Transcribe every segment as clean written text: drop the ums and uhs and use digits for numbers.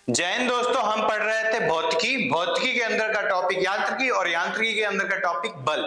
जय हिंद दोस्तों, हम पढ़ रहे थे भौतिकी। भौतिकी के अंदर का टॉपिक यांत्रिकी और यांत्रिकी के अंदर का टॉपिक बल।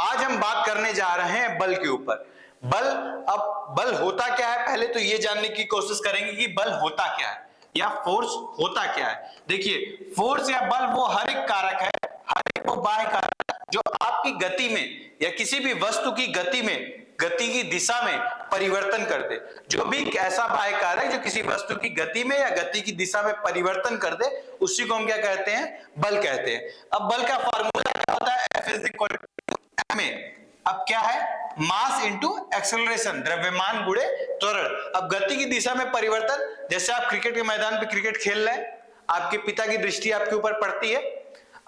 आज हम बात करने जा रहे हैं बल के ऊपर। बल, अब बल होता क्या है पहले तो ये जानने की कोशिश करेंगे कि बल होता क्या है या फोर्स होता क्या है। देखिए, फोर्स या बल वो हर एक कारक है, हर एक वो बाह्य कारक जो आपकी गति में या किसी भी वस्तु की गति में, गति की दिशा में परिवर्तन कर दे। जो भी ऐसा बाह्य कारक जो किसी वस्तु की गति में या गति की दिशा में परिवर्तन कर दे, उसी को हम क्या कहते हैं? बल कहते हैं। अब बल का फार्मूला क्या होता है? F is equal to ma। अब क्या है? मास इंटू एक्सेलरेशन, द्रव्यमान गुणे त्वरण। अब गति की दिशा में परिवर्तन, जैसे आप क्रिकेट के मैदान पे क्रिकेट खेल रहे हैं, आपके पिता की दृष्टि आपके ऊपर पड़ती है,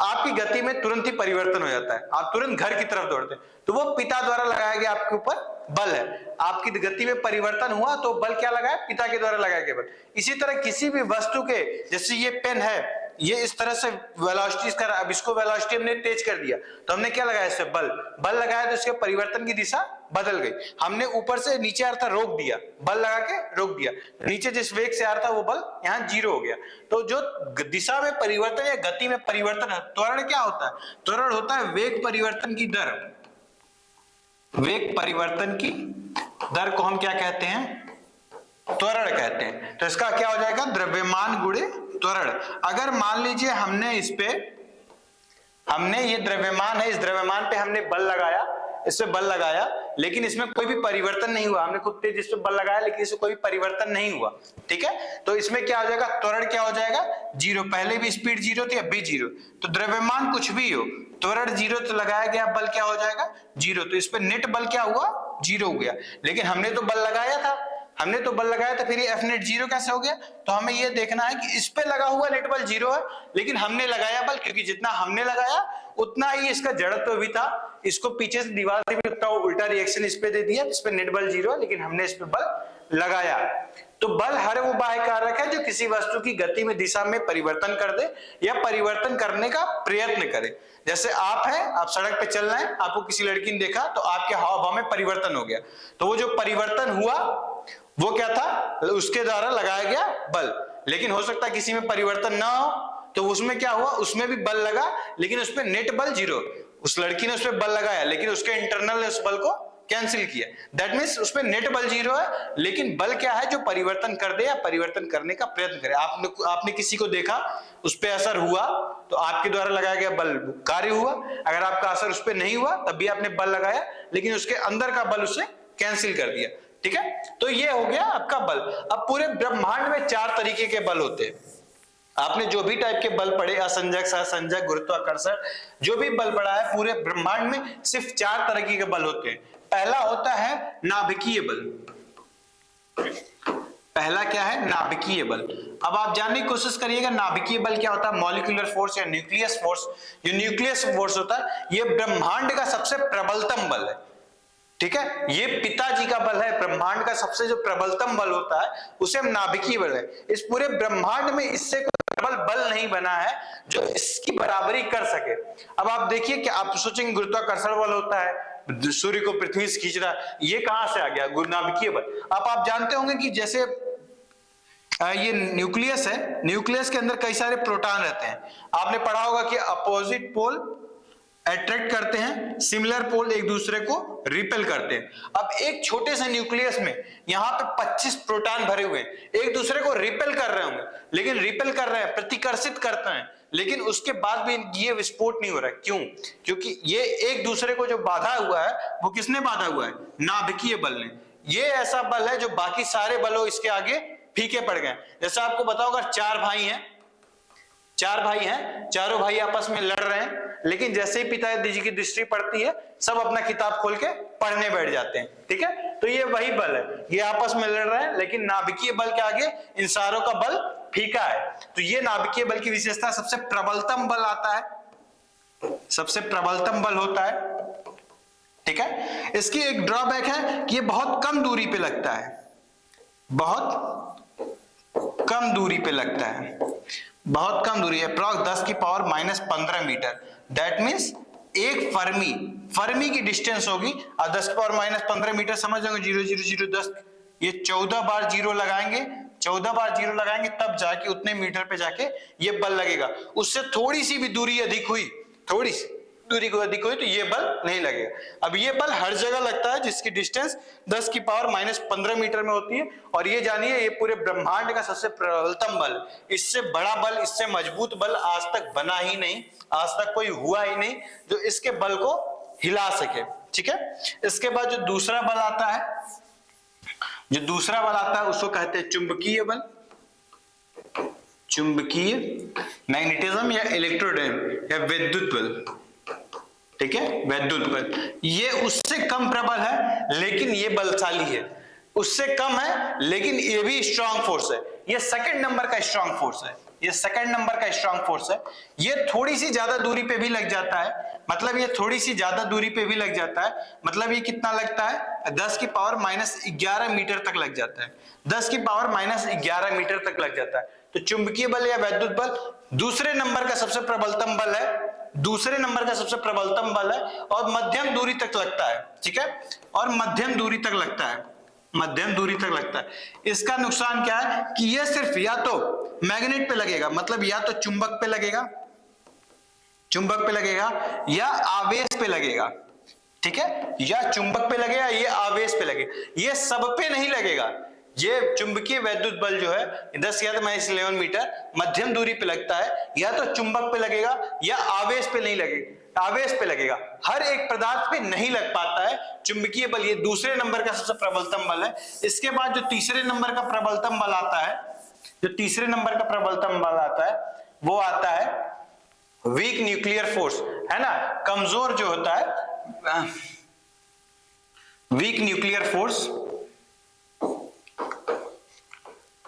आपकी गति में तुरंत ही परिवर्तन हो जाता है, आप तुरंत घर की तरफ दौड़ते हैं, तो वो पिता द्वारा लगाया गया आपके ऊपर बल है। आपकी गति में परिवर्तन हुआ तो बल क्या लगा है? पिता के द्वारा लगाया गया बल। इसी तरह किसी भी वस्तु के, जैसे ये पेन है, ये इस तरह से वेलोसिटी कर, अब इसको वेलोसिटी हमने तेज कर दिया तो हमने क्या लगाया? इससे बल लगाया तो इसके परिवर्तन की दिशा बदल गई। हमने ऊपर से नीचे आ रहा था, रोक दिया, बल लगा के रोक दिया, नीचे जिस वेग से आ रहा था वो बल यहाँ जीरो हो गया। तो जो दिशा में परिवर्तन या गति में परिवर्तन है, त्वरण क्या होता है? त्वरण होता है वेग परिवर्तन की दर। वेग परिवर्तन की दर को हम क्या कहते हैं? त्वरण कहते हैं। तो इसका क्या हो जाएगा? द्रव्यमान गुणे त्वरण। अगर मान लीजिए हमने ये द्रव्यमान है, इस द्रव्यमान पे हमने बल लगाया, इस पे बल लगाया, लेकिन इसमें कोई भी परिवर्तन नहीं हुआ। हमने खुद तेज इस पे बल लगाया लेकिन इसमें कोई परिवर्तन नहीं हुआ, ठीक है? तो इसमें क्या हो जाएगा? त्वरण क्या हो जाएगा? जीरो। पहले भी स्पीड जीरो थी, अब भी जीरो। तो द्रव्यमान कुछ भी हो, त्वरण जीरो तो लगाया गया, बल क्या हो जाएगा? जीरो। तो इस पे नेट बल क्या हुआ? जीरो हो गया। लेकिन हमने तो बल लगाया था, फिर ये F नेट जीरो कैसे हो गया? तो हमें ये देखना है कि इस पे लगा हुआ नेट बल जीरो है, लेकिन हमने लगाया बल, क्योंकि जितना हमने लगाया उतना ही इसका जड़त्व भी था, इसको पीछे से दीवार से भी उतना उल्टा रिएक्शन इस पे दे दिया, इस पे नेट बल जीरो है, लेकिन हमने इस पे बल लगाया। तो बल हर वो बाह्य कारक है जो किसी वस्तु की गति में, दिशा में परिवर्तन कर दे या परिवर्तन करने का प्रयत्न करे। जैसे आप हैं, आप सड़क पे चल रहे हैं, आपको किसी लड़की ने देखा तो आपके हाव भाव में परिवर्तन हो गया। तो वो जो परिवर्तन हुआ वो क्या था? उसके द्वारा लगाया गया बल। लेकिन हो सकता है किसी में परिवर्तन ना हो, तो उसमें क्या हुआ? उसमें भी बल लगा, लेकिन उस पर नेट बल जीरो। उस लड़की ने उस पर बल लगाया, लेकिन उसके इंटरनल ने उस बल को कैंसिल किया। दैट मीन्स उस पर नेट बल जीरो है, लेकिन बल क्या है? जो परिवर्तन कर दे या परिवर्तन करने का प्रयत्न करे। आपने किसी को देखा, उस पर असर हुआ तो आपके द्वारा लगाया गया बल कार्य हुआ। अगर आपका असर उस पर नहीं हुआ तब भी आपने बल लगाया, लेकिन उसके अंदर का बल उसे कैंसिल कर दिया, ठीक है? तो ये हो गया आपका बल। अब पूरे ब्रह्मांड में 4 तरीके के बल होते हैं। आपने जो भी टाइप के बल पढ़े, असंजक, सहसंजक, गुरुत्वाकर्षण, जो भी बल पढ़ा है, पूरे ब्रह्मांड में सिर्फ 4 तरह के बल होते हैं। पहला होता है नाभिकीय बल। पहला क्या है? नाभिकीय बल। अब आप जानने की कोशिश करिएगा नाभिकीय बल क्या होता है। मॉलिक्यूलर फोर्स या न्यूक्लियस फोर्स। जो न्यूक्लियस फोर्स होता है, ये ब्रह्मांड का सबसे प्रबलतम बल है, ठीक है? ये पिताजी का बल है। ब्रह्मांड का सबसे जो प्रबलतम बल होता है उसे हम नाभिकीय बल है। इस पूरे ब्रह्मांड में इससे कोई प्रबल बल नहीं बना है जो इसकी बराबरी कर सके। अब आप देखिए कि आप सोचेंगे गुरुत्वाकर्षण बल होता है, सूर्य को पृथ्वी से खींच रहा है, ये कहां से आ गया? नाभिकीय बल। अब आप जानते होंगे कि जैसे ये न्यूक्लियस है, न्यूक्लियस के अंदर कई सारे प्रोटॉन रहते हैं। आपने पढ़ा होगा कि अपोजिट पोल अट्रैक्ट करते हैं, सिमिलर पोल एक दूसरे को रिपेल करते हैं। अब एक छोटे से न्यूक्लियस में यहाँ पे 25 प्रोटॉन भरे हुए हैं, एक दूसरे को रिपेल कर रहे होंगे, लेकिन रिपेल कर रहे हैं, प्रतिकर्षित करते हैं, लेकिन उसके बाद भी ये विस्फोट नहीं हो रहा है। क्यों? क्योंकि ये एक दूसरे को जो बाधा हुआ है वो किसने बाधा हुआ है? नाभिकीय बल ने। ये ऐसा बल है जो बाकी सारे बलों इसके आगे फीके पड़ गए। जैसे आपको बताओ, अगर 4 भाई हैं, चारों भाई आपस में लड़ रहे हैं, लेकिन जैसे ही पिताजी की दृष्टि पड़ती है, सब अपना किताब खोल के पढ़ने बैठ जाते हैं, ठीक है? तो ये वही बल है, ये आपस में लड़ रहे हैं, लेकिन नाभिकीय बल के आगे इन सारों का बल फीका है। तो ये नाभिकीय बल की विशेषता, सबसे प्रबलतम बल आता है, सबसे प्रबलतम बल होता है, ठीक है? इसकी एक ड्रॉबैक है कि ये बहुत कम दूरी पे लगता है, बहुत कम दूरी पे लगता है, बहुत कम दूरी है, अप्रॉक्स 10 की पावर -15 मीटर। दैट मीन्स एक फर्मी की डिस्टेंस होगी, और 10 की पावर -15 मीटर समझ जाओगे, 0 0 0 10, ये 14 बार जीरो लगाएंगे 14 बार जीरो लगाएंगे तब जाके उतने मीटर पे जाके ये बल लगेगा। उससे थोड़ी सी भी दूरी अधिक हुई, थोड़ी सी दूरी को अधिक हुई तो ये बल नहीं लगेगा। अब ये बल हर जगह लगता है जिसकी डिस्टेंस 10 की पावर -15 मीटर में होती है। और ये जानिए ये पूरे ब्रह्मांड का सबसे प्रबलतम बल, इससे बड़ा बल, इससे मजबूत बल आज तक बना ही नहीं, आज तक कोई हुआ ही नहीं जो इसके बल को हिला सके। ठीक है, इसके बाद जो दूसरा बल आता है, जो दूसरा बल आता है उसको कहते हैं चुंबकीय बल, चुंबकीय मैग्नेटिज्म या इलेक्ट्रोडायनेमिक या विद्युत बल। ठीक है, विद्युत बल ये उससे कम प्रबल है लेकिन ये बलशाली है, उससे कम है लेकिन ये भी स्ट्रांग फोर्स है। ये सेकंड नंबर का स्ट्रांग फोर्स है, ये सेकंड नंबर का स्ट्रांग फोर्स है। ये थोड़ी सी ज्यादा दूरी पे भी लग जाता है, मतलब ये थोड़ी सी ज्यादा दूरी पे भी लग जाता है, मतलब ये कितना लगता है 10 की पावर -11 मीटर तक लग जाता है, 10 की पावर -11 मीटर तक लग जाता है। तो चुंबकीय बल या वैद्युत बल दूसरे नंबर का सबसे प्रबलतम बल है, दूसरे नंबर का सबसे प्रबलतम बल है और मध्यम दूरी तक लगता है। ठीक है, और मध्यम दूरी तक लगता है, मध्यम दूरी तक लगता है। इसका नुकसान क्या है कि यह सिर्फ या तो मैग्नेट पे लगेगा, मतलब या तो चुंबक पे लगेगा, चुंबक पे लगेगा या आवेश पे लगेगा। ठीक है, या चुंबक पे लगेगा ये आवेश पे लगेगा, ये सब पे नहीं लगेगा। ये चुंबकीय वैद्युत बल जो है 10 या -11 मीटर मध्यम दूरी पे लगता है, या तो चुंबक पे लगेगा या आवेश पे नहीं लगेगा, आवेश पे लगेगा, हर एक पदार्थ पे नहीं लग पाता है चुंबकीय बल। ये दूसरे नंबर का सबसे प्रबलतम बल है। इसके बाद जो तीसरे नंबर का प्रबलतम बल आता है, जो तीसरे नंबर का प्रबलतम बल आता है वो आता है वीक न्यूक्लियर फोर्स, है ना, कमजोर जो होता है weak nuclear force,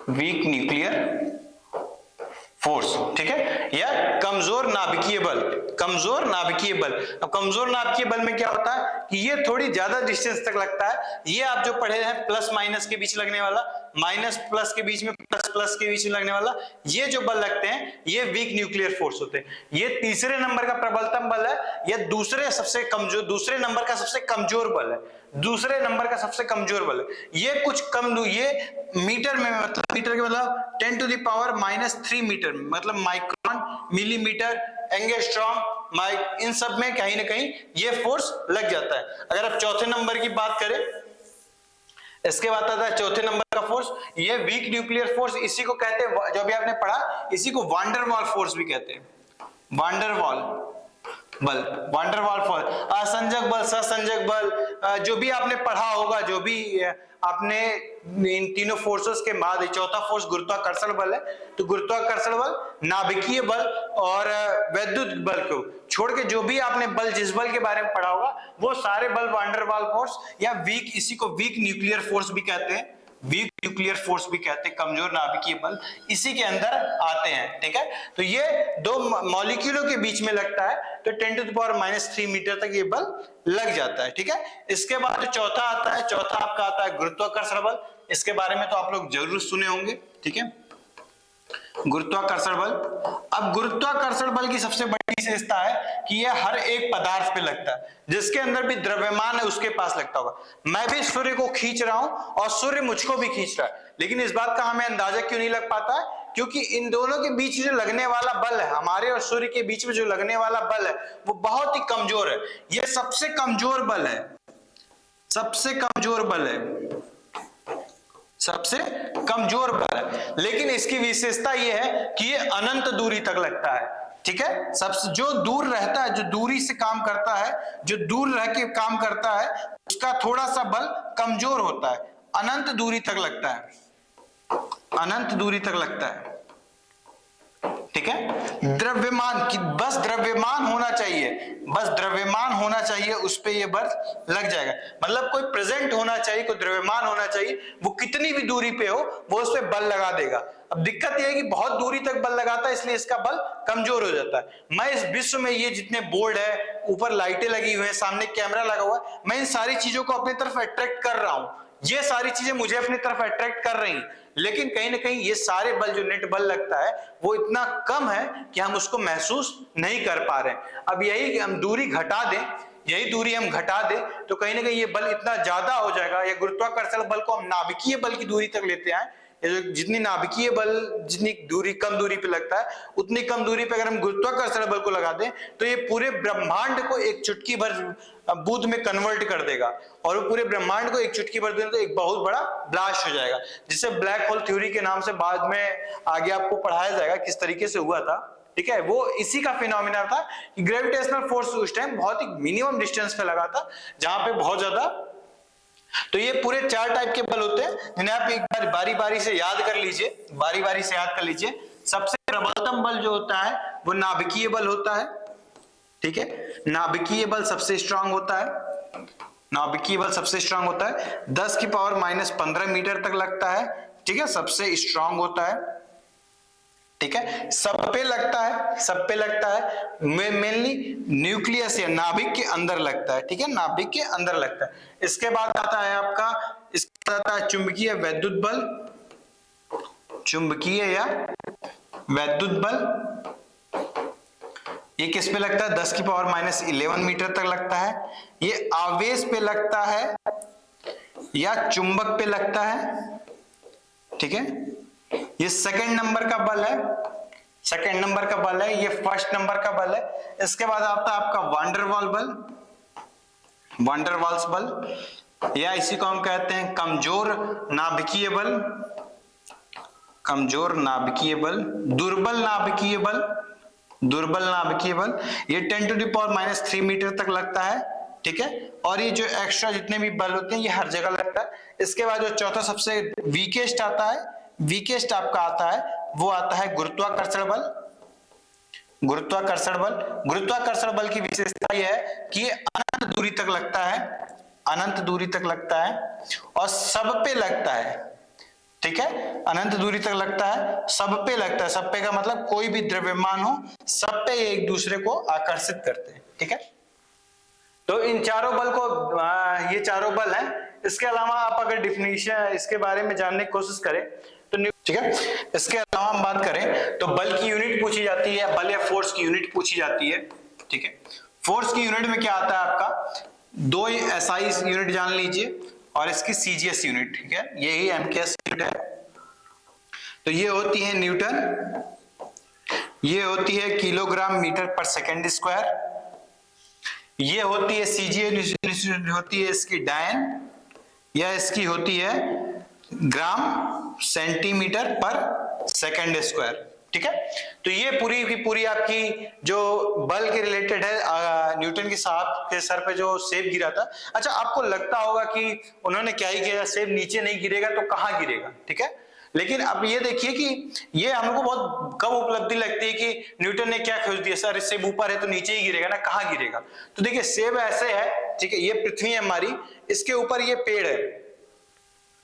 weak nuclear force. ठीक है, या कमजोर नाभिकीय बल, कमजोर नाभिकीय बल। अब कमजोर नाभिकीय बल में क्या होता है कि ये थोड़ी ज्यादा डिस्टेंस तक लगता है। ये आप जो पढ़े हैं प्लस माइनस के बीच लगने वाला, माइनस प्लस के बीच में, प्लस प्लस के बीच में लगने वाला, ये जो बल लगते हैं ये वीक न्यूक्लियर फोर्स होते हैं। ये तीसरे नंबर का प्रबलतम बल है, यह दूसरे सबसे कमजोर, दूसरे नंबर का सबसे कमजोर बल है, दूसरे नंबर का सबसे कमजोर बल है। ये कुछ कम, ये मीटर में, मतलब मीटर के मतलब 10 टू द पावर -3 मीटर में, मतलब माइक्रोन, मिलीमीटर, एंगस्ट्रॉम, इन सब में कहीं ना कहीं ये फोर्स लग जाता है। अगर आप चौथे नंबर की बात करें, इसके बाद आता है चौथे नंबर का फोर्स, ये वीक न्यूक्लियर फोर्स, इसी को कहते हैं, जो भी आपने पढ़ा, इसी को वांडरवाल फोर्स भी कहते हैं, वांडरवाल बल, वांडरवाल फोर्स, असंजक बल, सहसंजक बल, जो भी आपने पढ़ा होगा, जो भी आपने इन तीनों फोर्सेस के बाद चौथा फोर्स गुरुत्वाकर्षण बल है। तो गुरुत्वाकर्षण बल, नाभिकीय बल और वैद्युत बल को छोड़ के जो भी आपने बल, जिस बल के बारे में पढ़ा होगा, वो सारे बल वांडरवाल फोर्स या वीक, इसी को वीक न्यूक्लियर फोर्स भी कहते हैं, वीक न्यूक्लियर फोर्स भी कहते हैं, कमजोर नाभिकीय बल, इसी के अंदर आते हैं। ठीक है, तो ये दो मॉलिक्यूलों के बीच में लगता है, तो 10 टू द पावर -3 मीटर तक ये बल लग जाता है। ठीक है, इसके बाद जो चौथा आता है, चौथा आपका आता है गुरुत्वाकर्षण बल। इसके बारे में तो आप लोग जरूर सुने होंगे। ठीक है, गुरुत्वाकर्षण बल। अब गुरुत्वाकर्षण बल की सबसे बड़ी विशेषता है कि यह हर एक पदार्थ पे लगता है, जिसके अंदर भी द्रव्यमान है उसके पास लगता होगा। मैं भी सूर्य को खींच रहा हूं और सूर्य मुझको भी खींच रहा है, लेकिन इस बात का हमें अंदाजा क्यों नहीं लग पाता है? क्योंकि इन दोनों के बीच जो लगने वाला बल है, हमारे और सूर्य के बीच में जो लगने वाला बल है, वो बहुत ही कमजोर है। यह सबसे कमजोर बल है, सबसे कमजोर बल है, सबसे कमजोर बल है। लेकिन इसकी विशेषता यह है कि ये अनंत दूरी तक लगता है। ठीक है, सबसे जो दूर रहता है, जो दूरी से काम करता है, जो दूर रह के काम करता है, उसका थोड़ा सा बल कमजोर होता है, अनंत दूरी तक लगता है, अनंत दूरी तक लगता है। ठीक है, द्रव्यमान की, बस द्रव्यमान होना चाहिए, बस द्रव्यमान होना चाहिए, उस पे ये बल लग जाएगा। मतलब कोई प्रेजेंट होना चाहिए, कोई द्रव्यमान होना चाहिए, वो कितनी भी दूरी पे हो वो उस पे बल लगा देगा। अब दिक्कत यह है कि बहुत दूरी तक बल लगाता है, इसलिए इसका बल कमजोर हो जाता है। मैं इस विश्व में ये जितने बोर्ड है, ऊपर लाइटें लगी हुई है, सामने कैमरा लगा हुआ है, मैं इन सारी चीजों को अपनी तरफ अट्रैक्ट कर रहा हूं, ये सारी चीजें मुझे अपनी तरफ अट्रैक्ट कर रही हैं, लेकिन कहीं ना कहीं ये सारे बल, जो नेट बल लगता है, वो इतना कम है कि हम उसको महसूस नहीं कर पा रहे हैं। अब यही हम दूरी घटा दें, यही दूरी हम घटा दें, तो कहीं ना कहीं ये बल इतना ज्यादा हो जाएगा, या गुरुत्वाकर्षण बल को हम नाभिकीय बल की दूरी तक लेते आए, ये जो जितनी नाभिकीय बल जितनी दूरी कम दूरी पे लगता है, उतनी कम दूरी पे अगर हम गुरुत्वाकर्षण बल को लगा दें तो ये पूरे ब्रह्मांड को एक चुटकी भर बूंद में कन्वर्ट कर देगा, और वो पूरे ब्रह्मांड को एक चुटकी भर देने तो एक बहुत बड़ा ब्लास्ट हो जाएगा, जिसे ब्लैक होल थ्योरी के नाम से बाद में आगे आपको पढ़ाया जाएगा किस तरीके से हुआ था। ठीक है, वो इसी का फिनोमिना था कि ग्रेविटेशनल फोर्स उस टाइम बहुत ही मिनिमम डिस्टेंस पे लगा था, जहां पे बहुत ज्यादा। तो ये पूरे 4 टाइप के बल होते हैं जिन्हें आप एक बार बारी बारी से याद कर लीजिए, बारी बारी से याद कर लीजिए। सबसे प्रबलतम बल जो होता है वो नाभिकीय बल होता है। ठीक है, नाभिकीय बल सबसे स्ट्रांग होता है, नाभिकीय बल सबसे स्ट्रांग होता है, 10 की पावर -15 मीटर तक लगता है। ठीक है, सबसे स्ट्रांग होता है। ठीक है, सब पे लगता है, सब पे लगता है, मेनली न्यूक्लियस या नाभिक के अंदर लगता है। ठीक है, नाभिक के अंदर लगता है। इसके बाद आता है आपका, इसके बाद आता है चुंबकीय वैद्युत बल, चुंबकीय या वैद्युत बल। ये किस पे लगता है? 10 की पावर -11 मीटर तक लगता है। ये आवेश पे लगता है या चुंबक पे लगता है। ठीक है, ये सेकंड नंबर का बल है, सेकंड नंबर का बल है, ये फर्स्ट नंबर का बल है। इसके बाद आता है आपका वांडरवाल बल, वांडरवाल्स बल, या इसी को हम कहते हैं कमजोर नाभिकीय बल, कमजोर नाभिकीय बल, दुर्बल नाभिकीय बल, दुर्बल नाभिकीय बल। ये 10⁻³ मीटर तक लगता है। ठीक है, और ये जो एक्स्ट्रा जितने भी बल होते हैं ये हर जगह लगता है। इसके बाद जो चौथा सबसे वीकेस्ट आता है, वीकेस्ट आपका आता है, वो आता है गुरुत्वाकर्षण बल, गुरुत्वाकर्षण बल। गुरुत्वाकर्षण बल की विशेषता यह है कि ये अनंत दूरी तक लगता है, अनंत दूरी तक लगता है और सब पे लगता है। ठीक है, अनंत दूरी तक लगता है, सब पे लगता है। सब पे का मतलब कोई भी द्रव्यमान हो, सब पे एक दूसरे को आकर्षित करते हैं। ठीक है, तो इन चारों बल को, ये चारों बल हैं। इसके अलावा आप अगर डिफिनीशन इसके बारे में जानने की कोशिश करें तो, ठीक है, इसके अलावा हम बात करें तो बल की यूनिट पूछी जाती है, बल या फोर्स की यूनिट पूछी जाती है। ठीक है, फोर्स की यूनिट में क्या आता है आपका, 2 SI यूनिट जान लीजिए और इसकी CGS यूनिट। ठीक है, यही MKS यूनिट है। तो ये होती है न्यूटन, ये होती है किलोग्राम मीटर पर सेकेंड स्क्वायर, ये होती है CGS होती है इसकी डायन, या इसकी होती है ग्राम सेंटीमीटर पर सेकेंड स्क्वायर। ठीक है, तो ये पूरी की पूरी आपकी जो बल के रिलेटेड है, न्यूटन के साहब के सर पे जो सेब गिरा था। अच्छा, आपको लगता होगा कि उन्होंने क्या ही किया, सेब नीचे नहीं गिरेगा तो कहाँ गिरेगा। ठीक है, लेकिन अब ये देखिए कि ये हमको बहुत कब उपलब्धि लगती है कि न्यूटन ने क्या खोज दिया, सर सेब ऊपर है तो नीचे ही गिरेगा ना, कहाँ गिरेगा। तो देखिए सेब ऐसे है, ठीक है, ये पृथ्वी है हमारी, इसके ऊपर ये पेड़ है।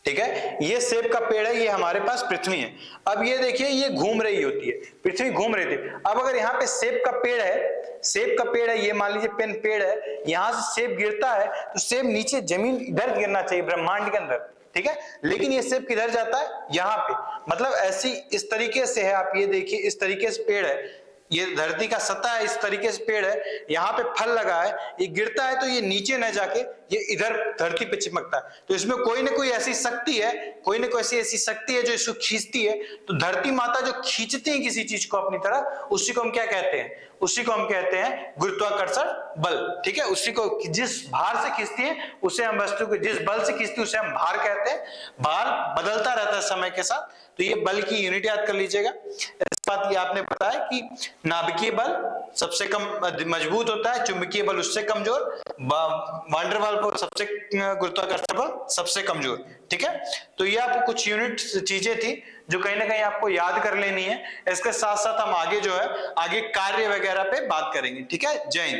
ठीक है, ये सेब का पेड़ है, ये हमारे पास पृथ्वी है। अब ये देखिए ये घूम रही होती है, पृथ्वी घूम रही थी। अब अगर यहाँ पे सेब का पेड़ है, सेब का पेड़ है, ये मान लीजिए पेन पेड़ है, यहां से सेब गिरता है तो सेब नीचे जमीन इधर गिरना चाहिए ब्रह्मांड के अंदर। ठीक है, लेकिन ये सेब किधर जाता है, यहाँ पे। मतलब ऐसी इस तरीके से है, आप ये देखिए इस तरीके से पेड़ है, ये धरती का सतह है, इस तरीके से पेड़ है, यहाँ पे फल लगा है, ये गिरता है तो ये नीचे न जाके ये इधर धरती पे चिपकता है। तो इसमें कोई ना कोई ऐसी शक्ति है, कोई ना कोई ऐसी शक्ति है जो इसको खींचती है। तो धरती माता जो खींचती है किसी चीज को अपनी तरफ, उसी को हम क्या कहते हैं, उसी को हम कहते हैं गुरुत्वाकर्षण बल। ठीक है, उसी को जिस भार से खींचती है उसे हम वस्तु को, जिस बल से खींचती है उसे हम भार कहते हैं। भार बदलता रहता है समय के साथ, तो ये बल की यूनिट याद कर लीजिएगा। इस बात ये आपने बताया कि नाभिकीय बल सबसे कम मजबूत होता है, चुंबकीय बल उससे कमजोर, वांडरवाल बल सबसे, गुरुत्वाकर्षण बल सबसे कमजोर। ठीक है, तो ये आपको कुछ यूनिट चीजें थी जो कहीं ना कहीं आपको याद कर लेनी है। इसके साथ साथ हम आगे जो है आगे कार्य वगैरह पे बात करेंगे। ठीक है, जय हिंद।